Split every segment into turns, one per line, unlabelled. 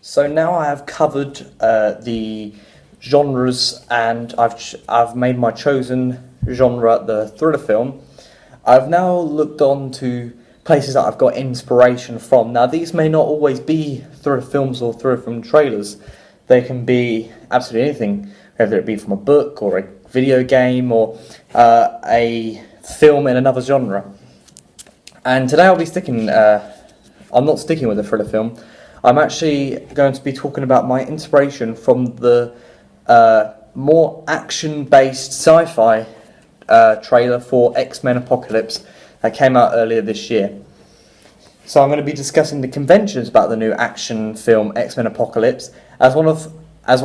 So now I have covered the genres, and I've made my chosen genre the thriller film. I've now looked on to places that I've got inspiration from. Now these may not always be thriller films or thriller film trailers. They can be absolutely anything, whether it be from a book or a video game or a film in another genre. And today I'll be I'm not sticking with a thriller film. I'm actually going to be talking about my inspiration from the more action-based sci-fi trailer for Xmen Apocalypse that came out earlier this year. So I'm going to be discussing the conventions about the new action film Xmen Apocalypse as one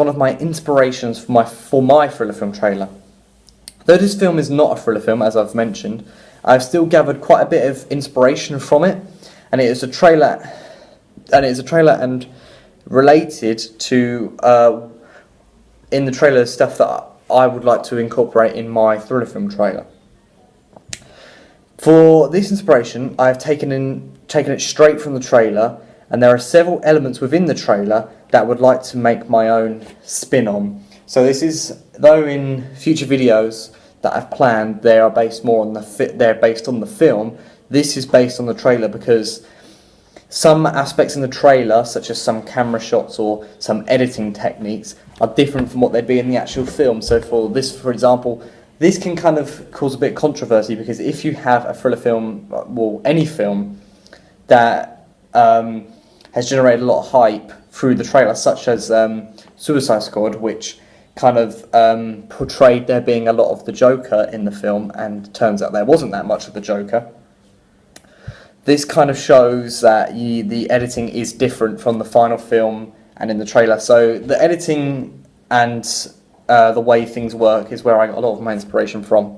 of my inspirations for my thriller film trailer. Though this film is not a thriller film, as I've mentioned, I've still gathered quite a bit of inspiration from it, and it is a trailer and related to in the trailer stuff that I would like to incorporate in my thriller film trailer. For this inspiration, I've taken it straight from the trailer, and there are several elements within the trailer that I would like to make my own spin on. So this is, though in future videos that I've planned, they are based more on they're based on the film. This is based on the trailer because some aspects in the trailer, such as some camera shots or some editing techniques, are different from what they'd be in the actual film. So for example, this can kind of cause a bit of controversy, because if you have a thriller film, well, any film that has generated a lot of hype through the trailer, such as Suicide Squad, which kind of portrayed there being a lot of the Joker in the film, and turns out there wasn't that much of the Joker. This kind of shows that the editing is different from the final film and in the trailer. So the editing and the way things work is where I got a lot of my inspiration from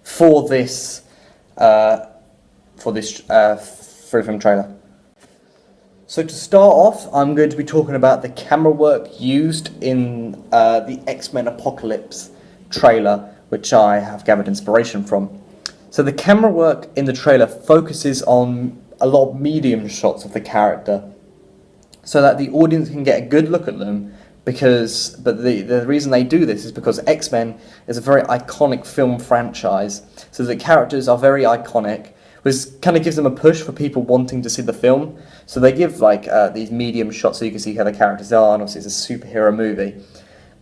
for this thriller film trailer. So to start off, I'm going to be talking about the camera work used in the Xmen Apocalypse trailer, which I have gathered inspiration from. So the camera work in the trailer focuses on a lot of medium shots of the character, so that the audience can get a good look at them. But the reason they do this is because X-Men is a very iconic film franchise, so the characters are very iconic, which kind of gives them a push for people wanting to see the film. So they give these medium shots so you can see how the characters are, and obviously it's a superhero movie.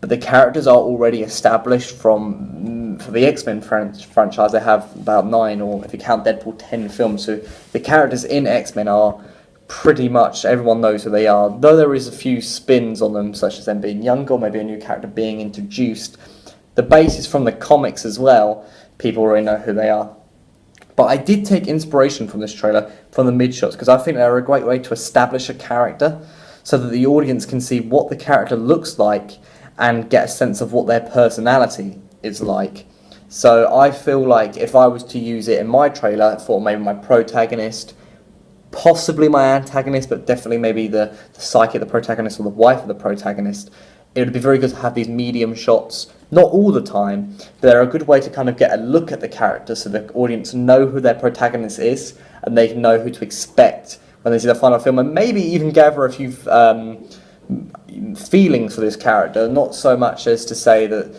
But the characters are already established for the X-Men franchise. They have about 9, or if you count Deadpool, 10 films. So the characters in X-Men are pretty much, everyone knows who they are. Though there is a few spins on them, such as them being younger, or maybe a new character being introduced. The base is from the comics as well. People already know who they are. But I did take inspiration from this trailer, from the mid-shots, because I think they're a great way to establish a character, so that the audience can see what the character looks like and get a sense of what their personality is like. So I feel like if I was to use it in my trailer for maybe my protagonist, possibly my antagonist, but definitely maybe the psyche of the protagonist or the wife of the protagonist, it would be very good to have these medium shots, not all the time, but they're a good way to kind of get a look at the character so the audience know who their protagonist is, and they can know who to expect when they see the final film, and maybe even gather a few feelings for this character, not so much as to say that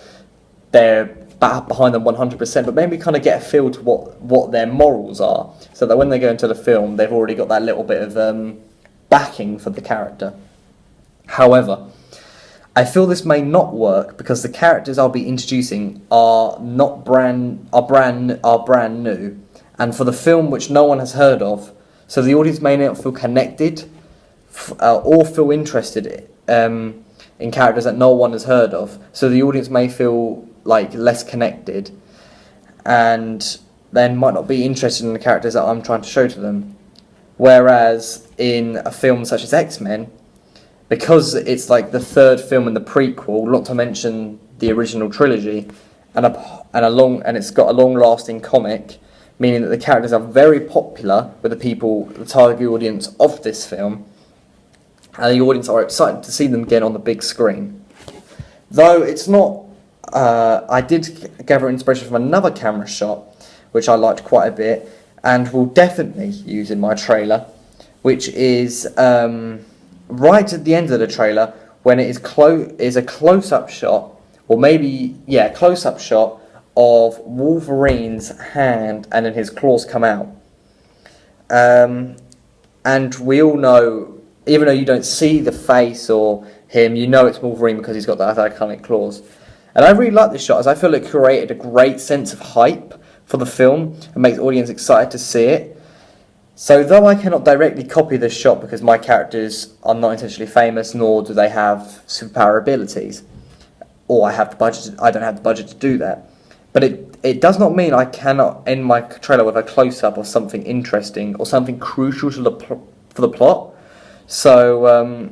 they're behind them 100%, but maybe kind of get a feel to what their morals are, so that when they go into the film, they've already got that little bit of backing for the character. However, I feel this may not work because the characters I'll be introducing are brand new, and for the film which no one has heard of, so the audience may not feel connected or feel interested in characters that no one has heard of. So the audience may feel like less connected, and then might not be interested in the characters that I'm trying to show to them. Whereas in a film such as X-Men, because it's like the third film in the prequel, not to mention the original trilogy, and it's got a long-lasting comic, meaning that the characters are very popular with the target audience of this film, and the audience are excited to see them again on the big screen. Though it's not, I did gather inspiration from another camera shot, which I liked quite a bit, and will definitely use in my trailer, which is right at the end of the trailer, when it is a close-up shot, or maybe, yeah, close-up shot of Wolverine's hand, and then his claws come out. And we all know, even though you don't see the face or him, you know it's Wolverine because he's got that iconic claws. And I really like this shot, as I feel it created a great sense of hype for the film and makes the audience excited to see it. So though I cannot directly copy this shot because my characters are not intentionally famous, nor do they have superpower abilities, or I don't have the budget to do that. But it does not mean I cannot end my trailer with a close-up of something interesting or something crucial to for the plot. So,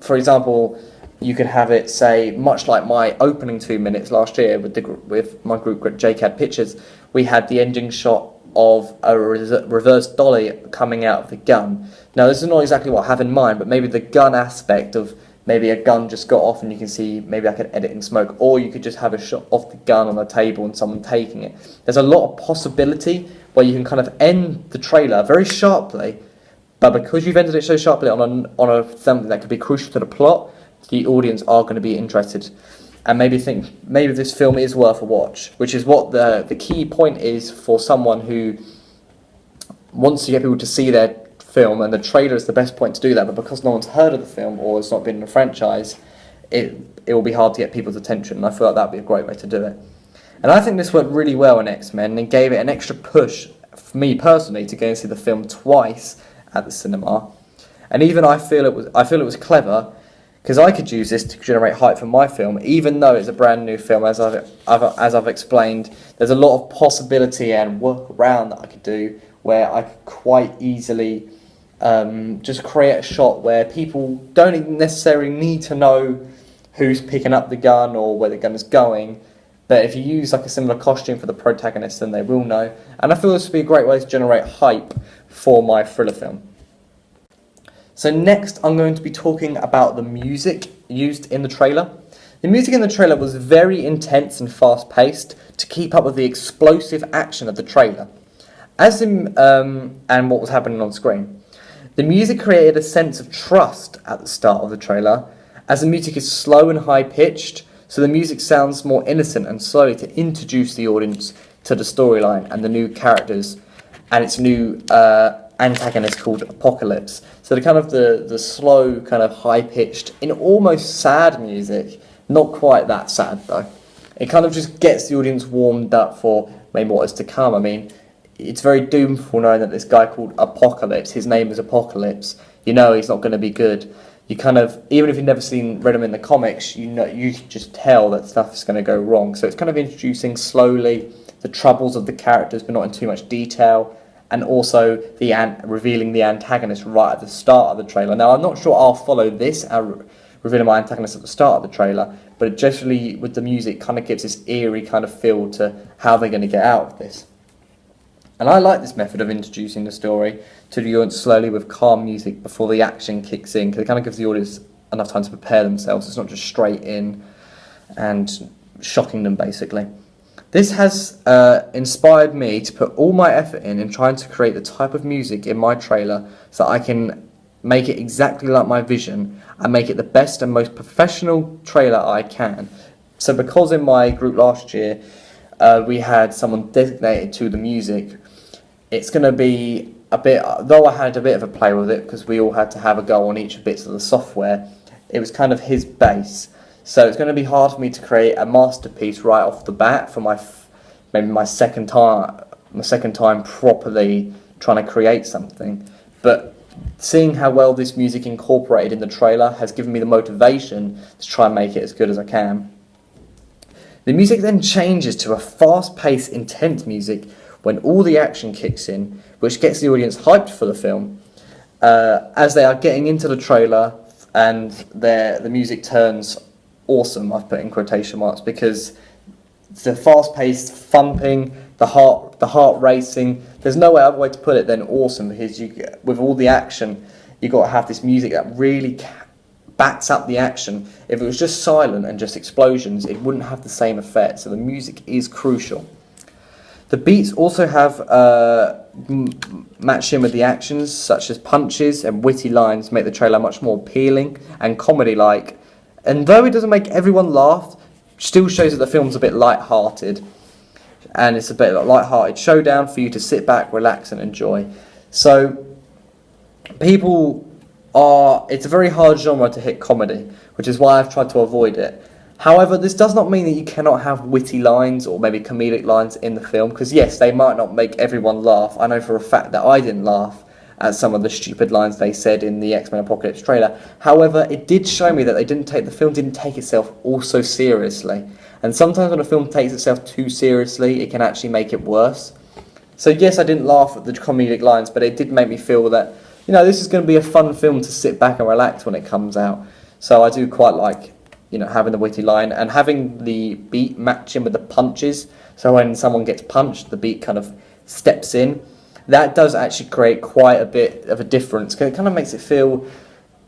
for example, you could have it say, much like my opening 2 minutes last year with my group JCAD Pictures, we had the ending shot of a reverse dolly coming out of the gun. Now, this is not exactly what I have in mind, but maybe the gun aspect of maybe a gun just got off and you can see, maybe I could edit in smoke, or you could just have a shot of the gun on the table and someone taking it. There's a lot of possibility where you can kind of end the trailer very sharply, but because you've ended it so sharply on something that could be crucial to the plot, the audience are going to be interested and maybe think maybe this film is worth a watch, which is what the key point is for someone who wants to get people to see their film, and the trailer is the best point to do that, but because no one's heard of the film or it's not been in a franchise, it will be hard to get people's attention, and I feel like that would be a great way to do it. And I think this worked really well in Xmen and gave it an extra push for me personally to go and see the film twice at the cinema. And even I feel it was clever, because I could use this to generate hype for my film, even though it's a brand new film. As I've explained, there's a lot of possibility and workaround that I could do, where I could quite easily just create a shot where people don't necessarily need to know who's picking up the gun or where the gun is going, but if you use like a similar costume for the protagonist, then they will know. And I feel this would be a great way to generate hype for my thriller film. So next I'm going to be talking about the music used in the trailer. The music in the trailer was very intense and fast-paced to keep up with the explosive action of the trailer, and what was happening on screen. The music created a sense of trust at the start of the trailer, as the music is slow and high-pitched, so the music sounds more innocent and slowly to introduce the audience to the storyline and the new characters and its new antagonist called Apocalypse. So the slow, kind of high-pitched, in almost sad music, not quite that sad though. It kind of just gets the audience warmed up for maybe what is to come. I mean, it's very doomful knowing that this guy called Apocalypse, his name is Apocalypse, you know he's not going to be good. You kind of, even if you've never read him in the comics, you can just tell that stuff's going to go wrong. So it's kind of introducing slowly the troubles of the characters, but not in too much detail, and also revealing the antagonist right at the start of the trailer. Now, I'm not sure I'll follow this, revealing my antagonist at the start of the trailer, but it generally, with the music, kind of gives this eerie kind of feel to how they're going to get out of this. And I like this method of introducing the story to the audience slowly with calm music before the action kicks in, because it kind of gives the audience enough time to prepare themselves. It's not just straight in and shocking them, basically. This has inspired me to put all my effort in trying to create the type of music in my trailer so that I can make it exactly like my vision and make it the best and most professional trailer I can. So because in my group last year we had someone designated to the music, it's going to be a bit, though I had a bit of a play with it because we all had to have a go on each bits of the software, it was kind of his base. So it's going to be hard for me to create a masterpiece right off the bat for maybe my second time properly trying to create something. But seeing how well this music incorporated in the trailer has given me the motivation to try and make it as good as I can. The music then changes to a fast-paced, intense music when all the action kicks in, which gets the audience hyped for the film. As they are getting into the trailer and the music turns awesome, I've put in quotation marks, because the fast-paced thumping, the heart racing, there's no other way to put it than awesome, because with all the action, you've got to have this music that really backs up the action. If it was just silent and just explosions, it wouldn't have the same effect, so the music is crucial. The beats also have match in with the actions, such as punches and witty lines make the trailer much more appealing and comedy-like. And though it doesn't make everyone laugh, still shows that the film's a bit light-hearted. And it's a bit of a light-hearted showdown for you to sit back, relax and enjoy. So, it's a very hard genre to hit comedy, which is why I've tried to avoid it. However, this does not mean that you cannot have witty lines or maybe comedic lines in the film, because yes, they might not make everyone laugh. I know for a fact that I didn't laugh at some of the stupid lines they said in the X-Men Apocalypse trailer. However, it did show me that the film didn't take itself all so seriously. And sometimes when a film takes itself too seriously, it can actually make it worse. So yes, I didn't laugh at the comedic lines, but it did make me feel that, this is going to be a fun film to sit back and relax when it comes out. So I do quite like, having the witty line and having the beat matching with the punches. So when someone gets punched, the beat kind of steps in. That does actually create quite a bit of a difference, because it kind of makes it feel,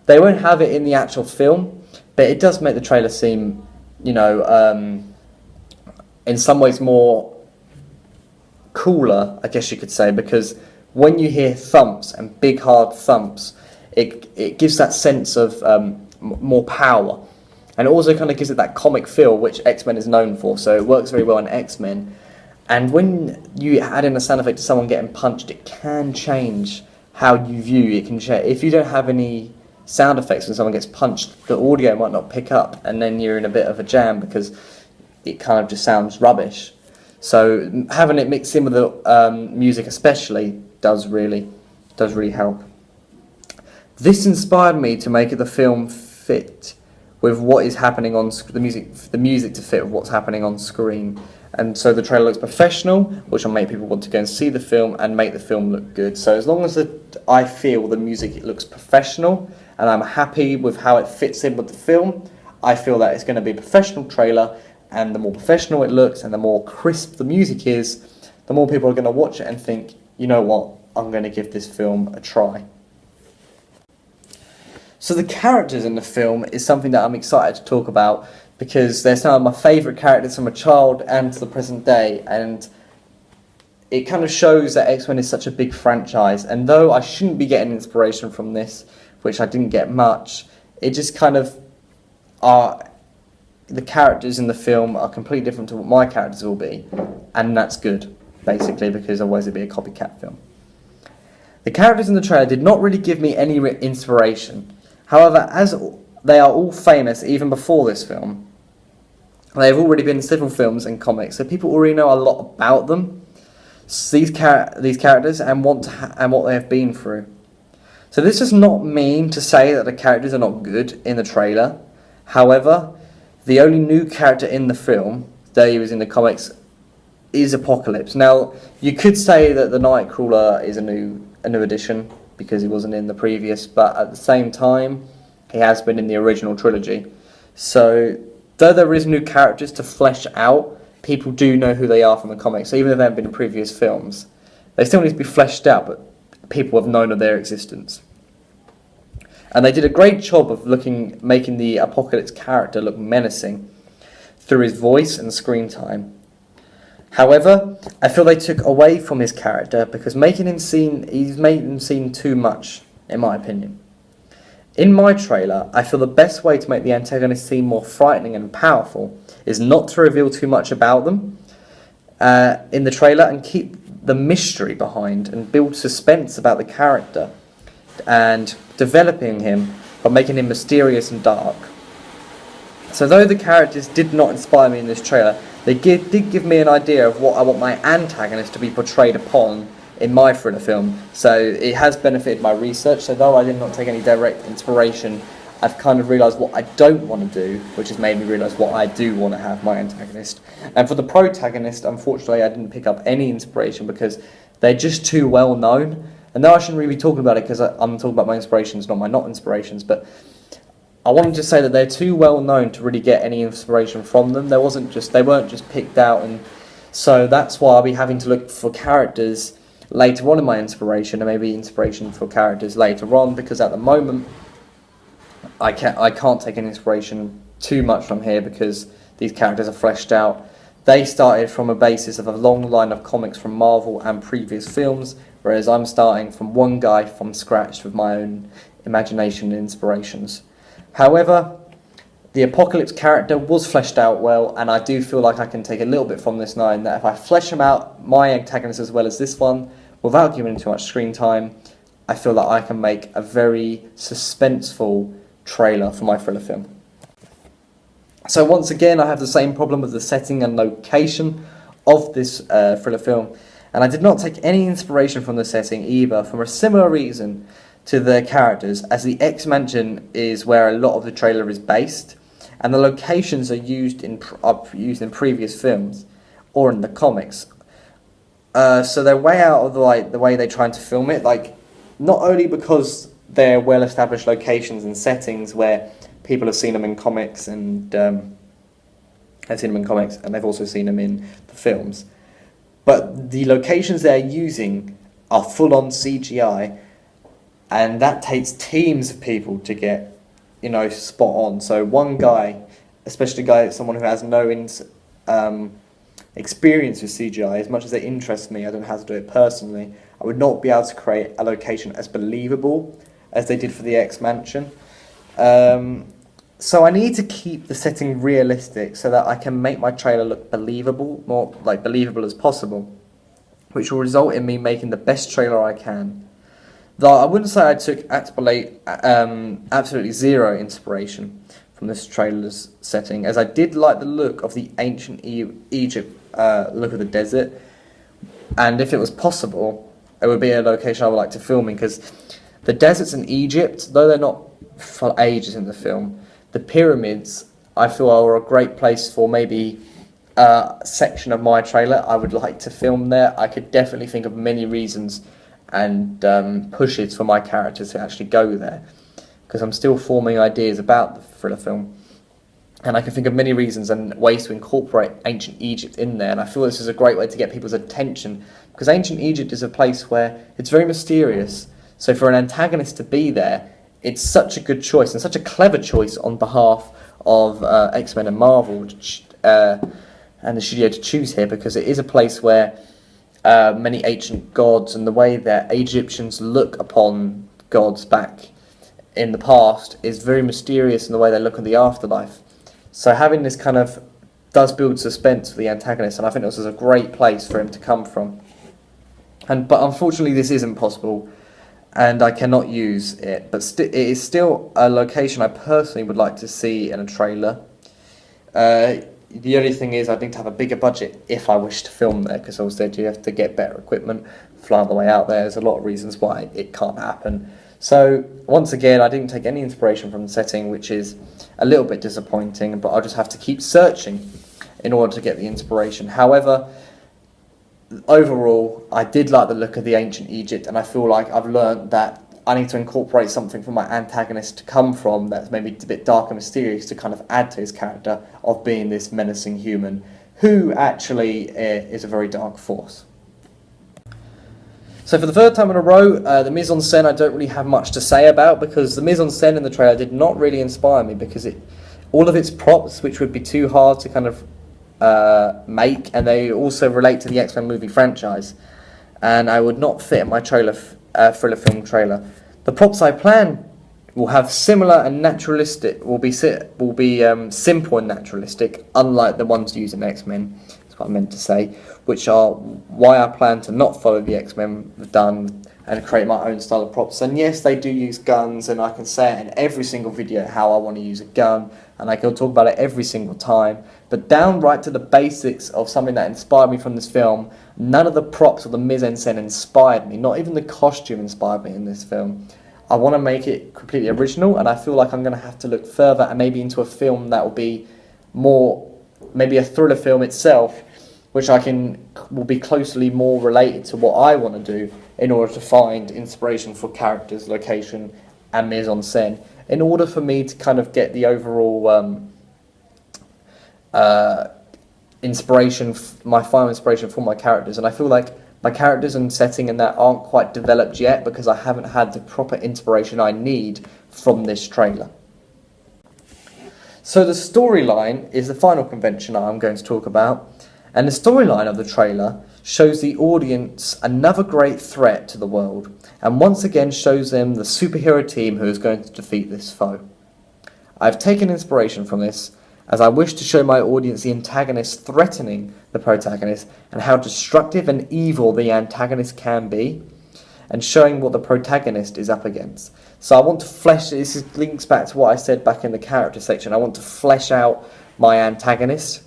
they won't have it in the actual film, but it does make the trailer seem, in some ways more cooler, I guess you could say, because when you hear thumps and big hard thumps, it gives that sense of more power. And it also kind of gives it that comic feel, which X-Men is known for, so it works very well in X-Men. And when you add in a sound effect to someone getting punched, it can change how you view it. Can change. If you don't have any sound effects when someone gets punched, the audio might not pick up, and then you're in a bit of a jam because it kind of just sounds rubbish. So having it mixed in with the music especially does really help. This inspired me to make the film fit with what is happening on the music to fit with what's happening on screen. And so the trailer looks professional, which will make people want to go and see the film and make the film look good. So as long as I feel the music looks professional and I'm happy with how it fits in with the film, I feel that it's going to be a professional trailer, and the more professional it looks and the more crisp the music is, the more people are going to watch it and think, you know what, I'm going to give this film a try. So the characters in the film is something that I'm excited to talk about, because they're some of my favourite characters from a child and to the present day, and it kind of shows that X-Men is such a big franchise, and though I shouldn't be getting inspiration from this, which I didn't get much, it just kind of the characters in the film are completely different to what my characters will be, and that's good, basically, because otherwise it'd be a copycat film. The characters in the trailer did not really give me any inspiration. However, as they are all famous even before this film, they've already been in several films and comics, so people already know a lot about them, these characters, and what they have been through. So this does not mean to say that the characters are not good in the trailer. However, the only new character in the film, though he was in the comics, is Apocalypse. Now, you could say that the Nightcrawler is a new addition, because he wasn't in the previous, but at the same time, he has been in the original trilogy. So, though there is new characters to flesh out, people do know who they are from the comics. So even if they haven't been in previous films, they still need to be fleshed out, but people have known of their existence. And they did a great job of making the Apocalypse character look menacing through his voice and screen time. However, I feel they took away from his character because he's made him seem too much, in my opinion. In my trailer, I feel the best way to make the antagonist seem more frightening and powerful is not to reveal too much about them in the trailer, and keep the mystery behind and build suspense about the character and developing him by making him mysterious and dark. So though the characters did not inspire me in this trailer, they did give me an idea of what I want my antagonist to be portrayed upon in my thriller film. So it has benefited my research, so though I did not take any direct inspiration, I've kind of realised what I don't want to do, which has made me realise what I do want to have my antagonist. And for the protagonist, unfortunately, I didn't pick up any inspiration because they're just too well known. And though I shouldn't really be talking about it because I'm talking about my inspirations, not my not inspirations, but I wanted to say that they're too well known to really get any inspiration from them. They weren't just picked out, and so that's why I'll be having to look for characters later on in my inspiration, and maybe inspiration for characters later on, because at the moment I can't take any inspiration too much from here because these characters are fleshed out They started from a basis of a long line of comics from Marvel and previous films, whereas I'm starting from one guy from scratch with my own imagination and inspirations. However, the Apocalypse character was fleshed out well, and I do feel like I can take a little bit from this, knowing that if I flesh him out, my antagonist as well as this one, without giving him too much screen time, I feel that I can make a very suspenseful trailer for my thriller film. So once again, I have the same problem with the setting and location of this thriller film, and I did not take any inspiration from the setting either, for a similar reason to the characters, as the X-Mansion is where a lot of the trailer is based, and the locations are used in previous films or in the comics. So they're way out of the way they're trying to film it. Like, not only because they're well-established locations and settings where people have seen them in comics and they've also seen them in the films, but the locations they're using are full-on CGI, and that takes teams of people to get, spot on. So one guy, especially someone who has no experience with CGI, as much as it interests me, I don't know how to do it personally, I would not be able to create a location as believable as they did for the X-Mansion. So I need to keep the setting realistic so that I can make my trailer look believable, more believable as possible, which will result in me making the best trailer I can. Though I wouldn't say I took absolutely zero inspiration from this trailer's setting, as I did like the look of the ancient Egypt look of the desert, and if it was possible, it would be a location I would like to film in, because the deserts in Egypt, though they're not for ages in the film, the pyramids, I feel, are a great place for maybe a section of my trailer I would like to film there. I could definitely think of many reasons and pushes for my characters to actually go there, because I'm still forming ideas about the thriller film, and I can think of many reasons and ways to incorporate ancient Egypt in there, and I feel this is a great way to get people's attention, because ancient Egypt is a place where it's very mysterious, so for an antagonist to be there, it's such a good choice, and such a clever choice on behalf of X-Men and Marvel and the studio to choose here, because it is a place where many ancient gods, and the way that Egyptians look upon gods back in the past is very mysterious in the way they look at the afterlife. So having this kind of does build suspense for the antagonist, and I think this is a great place for him to come from. But unfortunately this isn't possible, and I cannot use it, but it is still a location I personally would like to see in a trailer. The only thing is I need to have a bigger budget if I wish to film there, because obviously you have to get better equipment, fly all the way out there. There's a lot of reasons why it can't happen. So once again, I didn't take any inspiration from the setting, which is a little bit disappointing, but I'll just have to keep searching in order to get the inspiration. However, overall, I did like the look of the ancient Egypt, and I feel like I've learned that I need to incorporate something for my antagonist to come from that's maybe a bit dark and mysterious, to kind of add to his character of being this menacing human who actually is a very dark force. So for the third time in a row, the mise-en-scène I don't really have much to say about, because the mise-en-scène in the trailer did not really inspire me, because all of its props, which would be too hard to kind of make, and they also relate to the X-Men movie franchise, and I would not fit in my thriller film trailer. The props I plan will have similar and naturalistic, will be simple and naturalistic, unlike the ones used in X-Men. That's what I meant to say, which are why I plan to not follow the X-Men have done and create my own style of props. And yes, they do use guns, and I can say it in every single video how I want to use a gun, and I can talk about it every single time. But downright to the basics of something that inspired me from this film, none of the props or the mise-en-scène inspired me. Not even the costume inspired me in this film. I want to make it completely original, and I feel like I'm going to have to look further and maybe into a film that will be more, maybe a thriller film itself, which will be closely more related to what I want to do in order to find inspiration for characters, location, and mise-en-scène, in order for me to kind of get the overall inspiration, my final inspiration for my characters. And I feel like my characters and setting and that aren't quite developed yet, because I haven't had the proper inspiration I need from this trailer. So the storyline is the final convention I'm going to talk about, And the storyline of the trailer shows the audience another great threat to the world, and once again shows them the superhero team who is going to defeat this foe. I've taken inspiration from this, as I wish to show my audience the antagonist threatening the protagonist and how destructive and evil the antagonist can be, and showing what the protagonist is up against. So I want to this links back to what I said back in the character section. I want to flesh out my antagonist.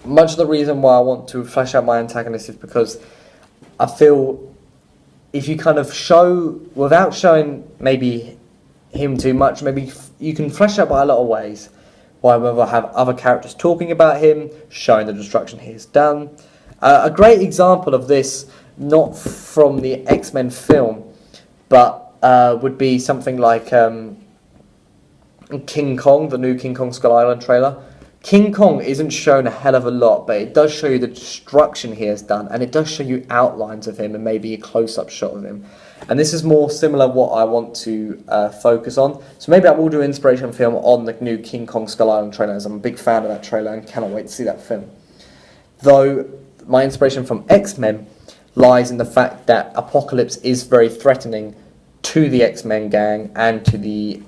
Much of the reason why I want to flesh out my antagonist is because I feel if you kind of show, without showing maybe him too much, maybe you can flesh out by a lot of ways. Why whether have other characters talking about him, showing the destruction he has done. A great example of this, not from the X-Men film, but would be something like King Kong, the new King Kong Skull Island trailer. King Kong isn't shown a hell of a lot, but it does show you the destruction he has done, and it does show you outlines of him and maybe a close-up shot of him. And this is more similar what I want to focus on. So maybe I will do an inspiration film on the new King Kong Skull Island trailer, as I'm a big fan of that trailer and cannot wait to see that film. Though my inspiration from X-Men lies in the fact that Apocalypse is very threatening to the X-Men gang and to the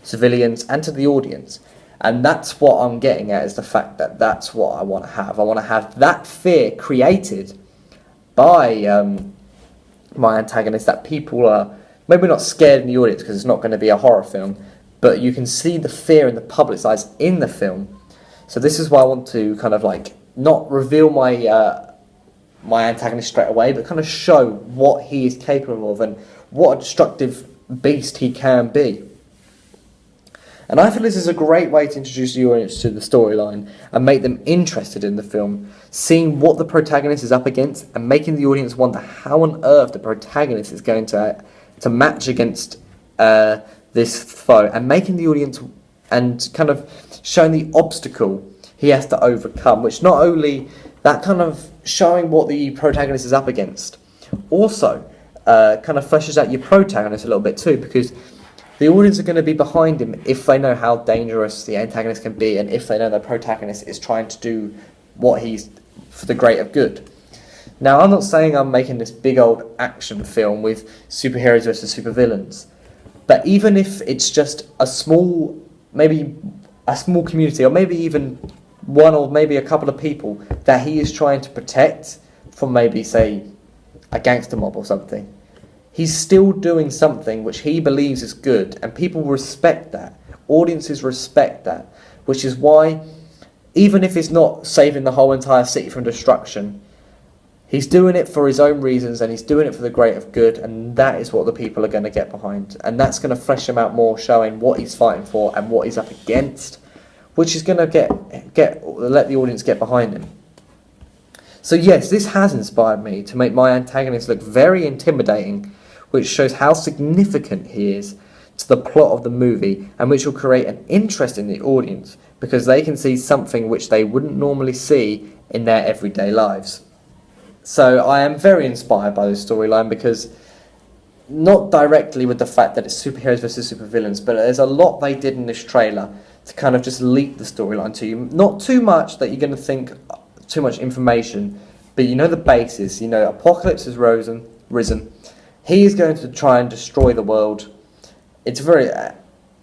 civilians and to the audience. And that's what I'm getting at, is the fact that that's what I want to have. I want to have that fear created by my antagonist, that people are maybe not scared in the audience because it's not going to be a horror film, but you can see the fear in the public's eyes in the film. So this is why I want to kind of like not reveal my my antagonist straight away, but kind of show what he is capable of and what a destructive beast he can be. And I feel this is a great way to introduce the audience to the storyline and make them interested in the film, seeing what the protagonist is up against and making the audience wonder how on earth the protagonist is going to match against this foe, and making the audience and kind of showing the obstacle he has to overcome, which not only that kind of showing what the protagonist is up against, also kind of fleshes out your protagonist a little bit too, because the audience are going to be behind him if they know how dangerous the antagonist can be and if they know the protagonist is trying to do what he's for the greater good. Now, I'm not saying I'm making this big old action film with superheroes versus supervillains, but even if it's just a small, maybe a small community, or maybe even one or maybe a couple of people that he is trying to protect from maybe, say, a gangster mob or something, he's still doing something which he believes is good, and people respect that. Audiences respect that, which is why, even if it's not saving the whole entire city from destruction, he's doing it for his own reasons, and he's doing it for the greater good, and that is what the people are going to get behind. And that's going to flesh him out more, showing what he's fighting for and what he's up against, which is going to let the audience get behind him. So yes, this has inspired me to make my antagonist look very intimidating, which shows how significant he is to the plot of the movie, and which will create an interest in the audience because they can see something which they wouldn't normally see in their everyday lives. So I am very inspired by this storyline, because not directly with the fact that it's superheroes versus supervillains, but there's a lot they did in this trailer to kind of just leak the storyline to you. Not too much that you're going to think too much information, but you know the basis. You know Apocalypse has risen. He is going to try and destroy the world. It's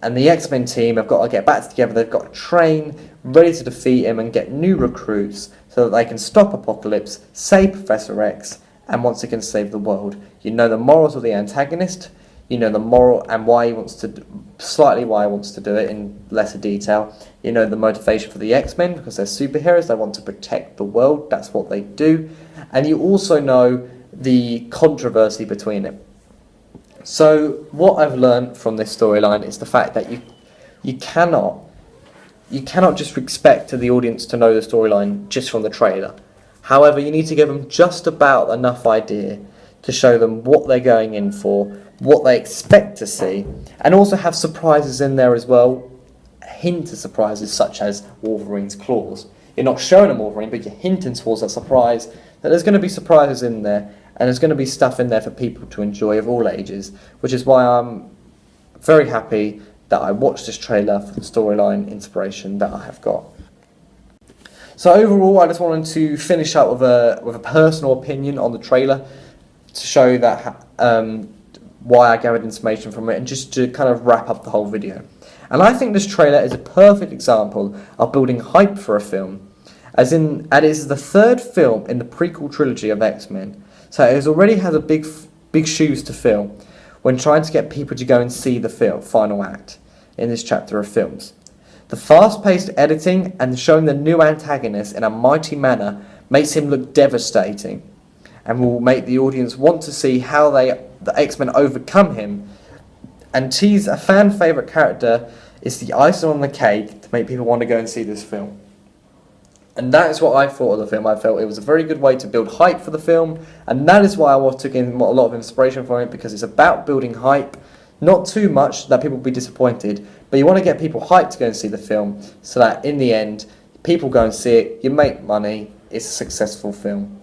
and the X-Men team have got to get back together. They've got to train, ready to defeat him and get new recruits so that they can stop Apocalypse, save Professor X, and once again save the world. You know the morals of the antagonist. You know the moral and why he wants to do it in lesser detail. You know the motivation for the X-Men, because they're superheroes. They want to protect the world. That's what they do. And you also know the controversy between it. So what I've learned from this storyline is the fact that you cannot just expect the audience to know the storyline just from the trailer. However, you need to give them just about enough idea to show them what they're going in for, what they expect to see, and also have surprises in there as well. Hint of surprises such as Wolverine's claws. You're not showing them Wolverine, but you're hinting towards that surprise, that there's going to be surprises in there, and there's going to be stuff in there for people to enjoy of all ages, which is why I'm very happy that I watched this trailer for the storyline inspiration that I have got. So overall, I just wanted to finish up with a personal opinion on the trailer to show that why I gathered information from it, and just to kind of wrap up the whole video. And I think this trailer is a perfect example of building hype for a film, as it is the third film in the prequel trilogy of X-Men, so it already has a big shoes to fill when trying to get people to go and see the final act in this chapter of films. The fast-paced editing and showing the new antagonist in a mighty manner makes him look devastating, and will make the audience want to see how the X-Men overcome him, and tease a fan favourite character is the icing on the cake to make people want to go and see this film. And that is what I thought of the film. I felt it was a very good way to build hype for the film, and that is why I took in a lot of inspiration from it, because it's about building hype, not too much that people will be disappointed, but you want to get people hyped to go and see the film, so that in the end, people go and see it, you make money, it's a successful film.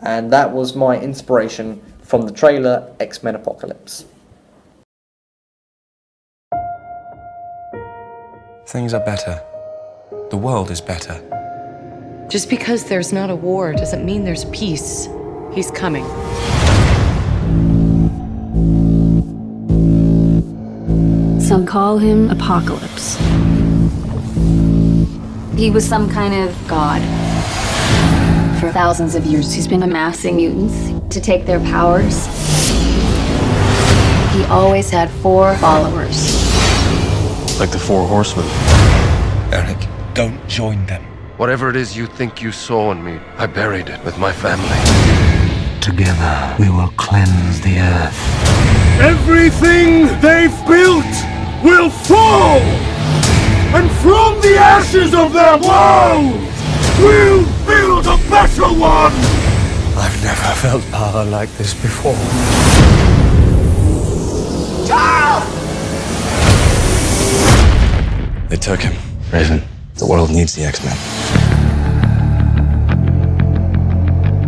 And that was my inspiration from the trailer X-Men Apocalypse.
Things are better. The world is better.
Just because there's not a war doesn't mean there's peace. He's coming.
Some call him Apocalypse. He was some kind of god. For thousands of years, he's been amassing mutants to take their powers. He always had 4 followers.
Like the 4 horsemen.
Eric, don't join them.
Whatever it is you think you saw in me, I buried it with my family.
Together, we will cleanse the earth.
Everything they've built will fall! And from the ashes of their world, we'll build a better one!
I've never felt power like this before.
They took him. Raven, the world needs the X-Men.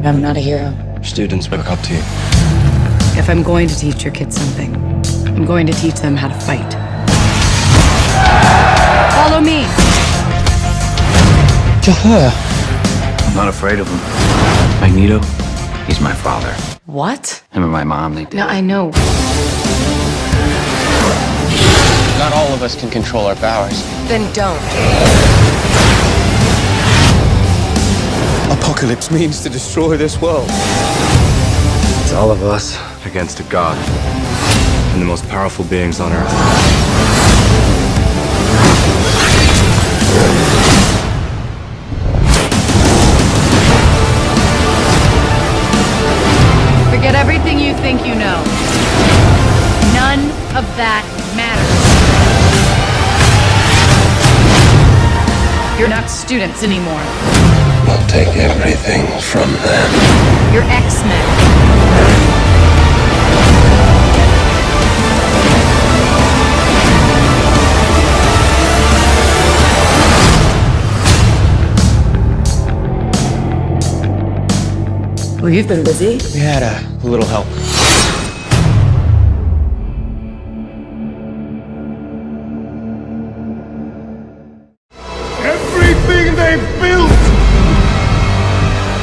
I'm not a hero.
Students look up to you.
If I'm going to teach your kids something, I'm going to teach them how to fight. Follow me!
To her.
I'm not afraid of him. Magneto, he's my father.
What?
Him and my mom, they did.
No, I know.
Not all of us can control our powers.
Then don't.
Apocalypse means to destroy this world.
It's all of us against a god. And the most powerful beings on Earth.
Forget everything you think you know. None of that matters. You're not students anymore.
I'll take everything from them.
You're X-Men. Well, you've been busy.
We had a little help.
Everything they've built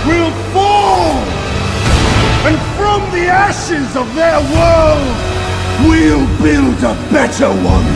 will fall! And from the ashes of their world, we'll build a better one!